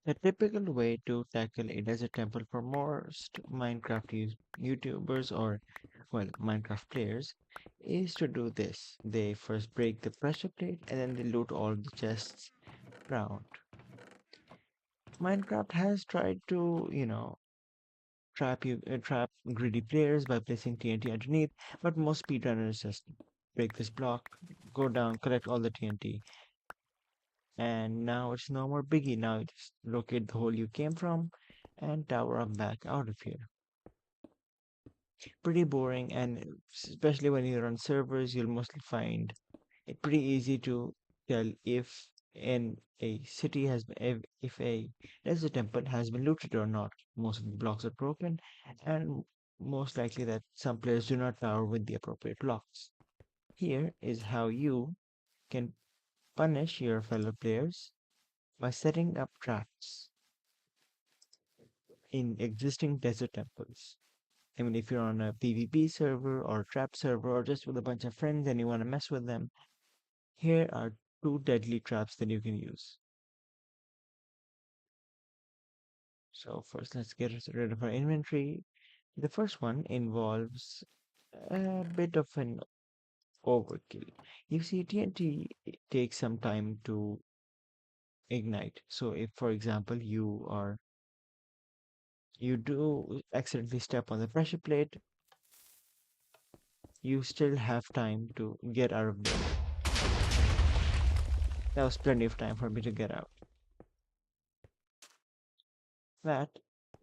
The typical way to tackle a desert temple for most Minecraft YouTubers or, well, Minecraft players is to do this. They first break the pressure plate and then they loot all the chests around. Minecraft has tried to, trap greedy players by placing TNT underneath, but most speedrunners just break this block, go down, collect all the TNT, and now it's no more biggie. Now you just locate the hole you came from and tower up back out of here. Pretty boring, and especially when you're on servers, you'll mostly find it pretty easy to tell if in a city has been, if a desert temple has been looted or not. Most of the blocks are broken, and most likely that some players do not tower with the appropriate blocks. Here is how you can punish your fellow players by setting up traps in existing desert temples. I mean, if you're on a PvP server or trap server or just with a bunch of friends and you want to mess with them, here are two deadly traps that you can use. So first, let's get rid of our inventory. The first one involves a bit of an overkill. You see, TNT takes some time to ignite. So if, for example, you do accidentally step on the pressure plate, you still have time to get out of there. That was plenty of time for me to get out. That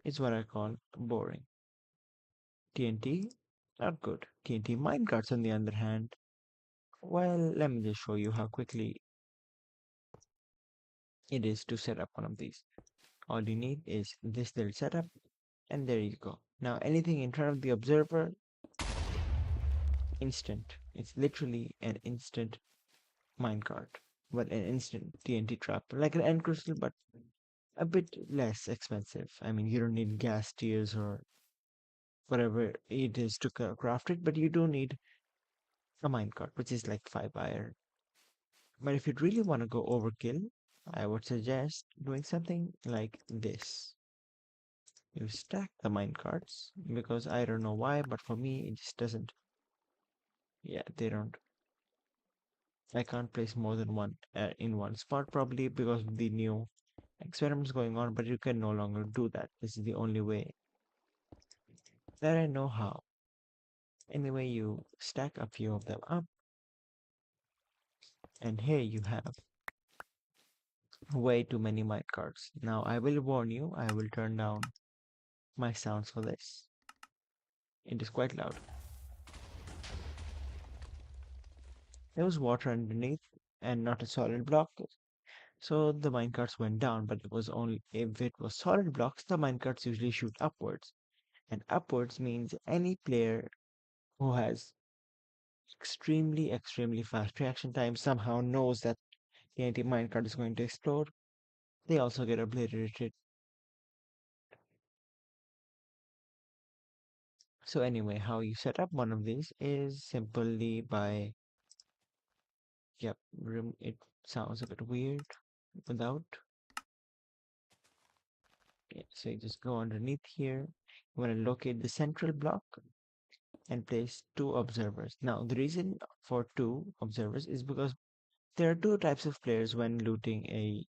is what I call boring. TNT, not good. TNT minecarts, on the other hand, well, let me just show you how quickly it is to set up one of these. All you need is this little setup, and there you go. Now, anything in front of the observer, instant. It's literally an instant minecart, but an instant TNT trap, like an end crystal, but a bit less expensive. I mean, you don't need gas tiers or whatever it is to craft it, but you do need a minecart, which is like 5 iron. But if you really want to go overkill, I would suggest doing something like this. You stack the minecarts because I don't know why, but for me it just doesn't. Yeah, they don't. I can't place more than one in one spot, probably because of the new experiments going on, but you can no longer do that. This is the only way that I know how. Anyway, you stack a few of them up, and here you have way too many minecarts. Now, I will warn you, I will turn down my sounds for this. It is quite loud. There was water underneath and not a solid block, so the minecarts went down, but it was only if it was solid blocks, the minecarts usually shoot upwards. And upwards means any player who has extremely fast reaction time somehow knows that the anti minecart is going to explode. They also get obliterated. So anyway, how you set up one of these is simply by, yep, it sounds a bit weird without. Yeah, so you just go underneath here. You want to locate the central block and place two observers. Now, the reason for two observers is because there are two types of players when looting a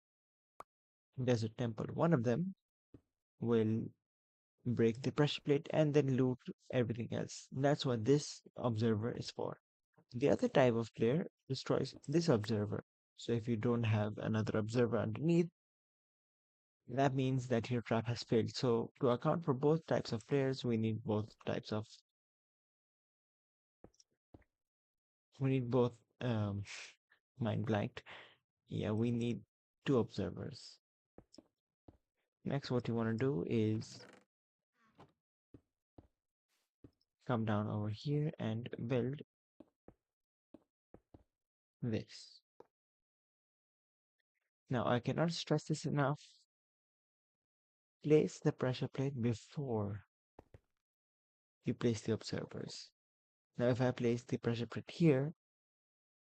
desert temple. One of them will break the pressure plate and then loot everything else. That's what this observer is for. The other type of player destroys this observer. So if you don't have another observer underneath, that means that your trap has failed. So to account for both types of players, we need both mind blanked. Yeah, we need two observers. Next, what you want to do is come down over here and build this. Now, I cannot stress this enough. Place the pressure plate before you place the observers. Now, if I place the pressure plate here,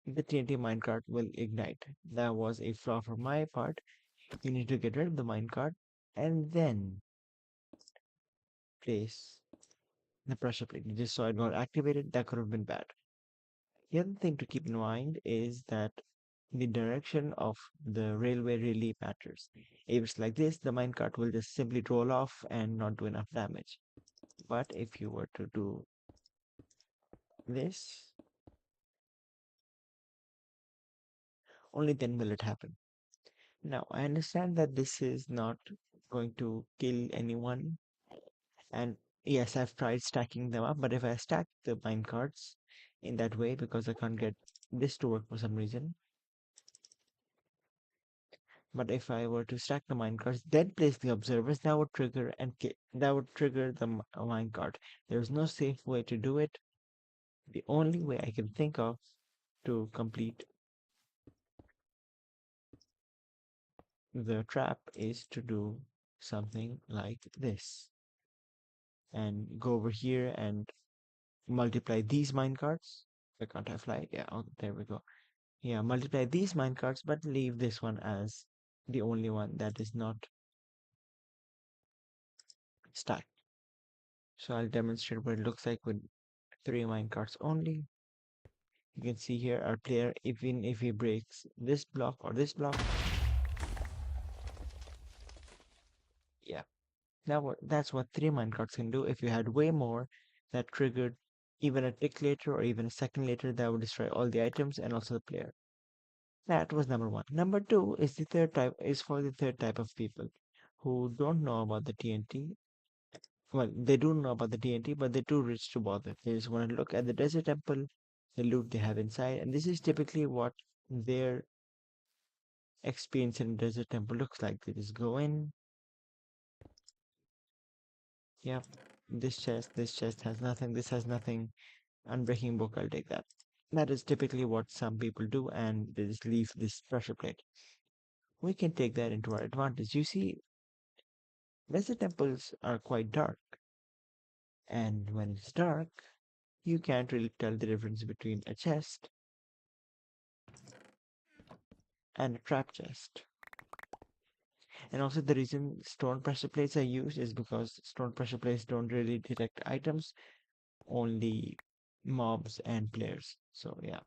the TNT minecart will ignite. That was a flaw from my part. You need to get rid of the minecart and then place the pressure plate. You just saw it got activated. That could have been bad. The other thing to keep in mind is that the direction of the railway really matters. If it's like this, the minecart will just simply roll off and not do enough damage. But if you were to do this, only then will it happen. Now, I understand that this is not going to kill anyone, and yes, I've tried stacking them up, but if I stack the minecarts in that way, because I can't get this to work for some reason, but if I were to stack the minecarts, then place the observers, that would trigger the minecart. There's no safe way to do it. The only way I can think of to complete the trap is to do something like this and go over here and multiply these minecarts. Why can't I fly? Yeah, oh, there we go. Yeah, multiply these minecarts, but leave this one as the only one that is not stacked. So I'll demonstrate what it looks like with 3 minecarts only. You can see here our player, even if he breaks this block or this block, yeah. That's what 3 minecarts can do. If you had way more that triggered even a tick later or even a second later, that would destroy all the items and also the player. That was number one. Number two is for the third type of people who don't know about the TNT. Well, they do know about the TNT, but they're too rich to bother. They just want to look at the desert temple, the loot they have inside, and this is typically what their experience in desert temple looks like. They just go in. Yeah, this chest has nothing, this has nothing. Unbreaking book, I'll take that. That is typically what some people do, and they just leave this pressure plate. We can take that into our advantage. You see, desert temples are quite dark, and when it's dark, you can't really tell the difference between a chest and a trap chest. And also the reason stone pressure plates are used is because stone pressure plates don't really detect items, only mobs and players. So yeah,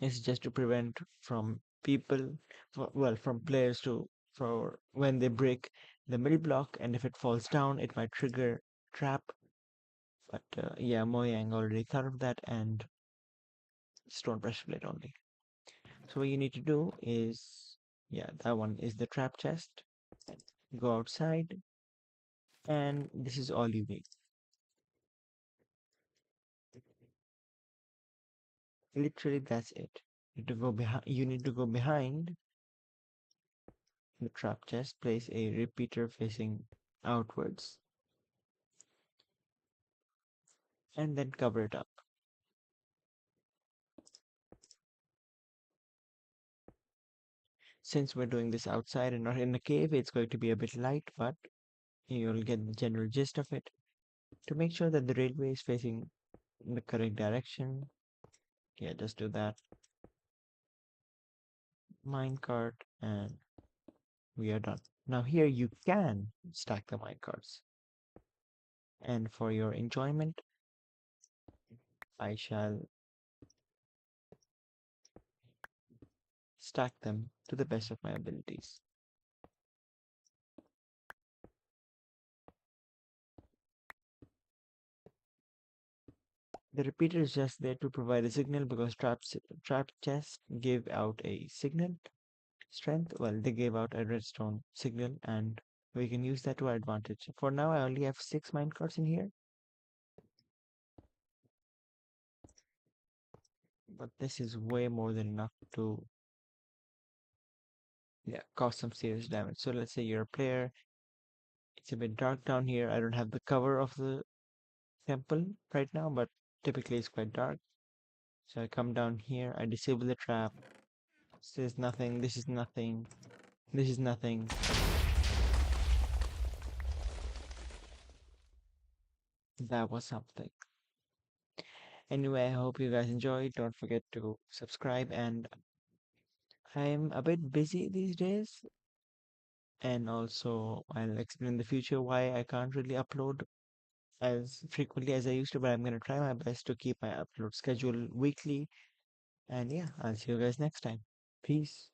it's just to prevent from from players to for when they break the middle block, and if it falls down, it might trigger trap. But yeah, Mojang already thought of that, and stone pressure plate only. So what you need to do is, yeah, that one is the trap chest. Go outside, and this is all you need. Literally, that's it. You need to go behind the trap chest, place a repeater facing outwards, and then cover it up. Since we're doing this outside and not in a cave, it's going to be a bit light, but you'll get the general gist of it. To make sure that the railway is facing in the correct direction, yeah, just do that. Minecart, and we are done. Now here you can stack the minecarts. And for your enjoyment, I shall stack them to the best of my abilities. The repeater is just there to provide a signal because trap chests give out a signal strength. Well, they gave out a redstone signal, and we can use that to our advantage. For now, I only have 6 minecarts in here, but this is way more than enough to, yeah, cause some serious damage. So let's say you're a player. It's a bit dark down here. I don't have the cover of the temple right now, but typically it's quite dark. So I come down here, I disable the trap. This is nothing, this is nothing, this is nothing. That was something. Anyway, I hope you guys enjoyed. Don't forget to subscribe, and I'm a bit busy these days, and also I'll explain in the future why I can't really upload as frequently as I used to, but I'm gonna try my best to keep my upload schedule weekly. And yeah, I'll see you guys next time. Peace.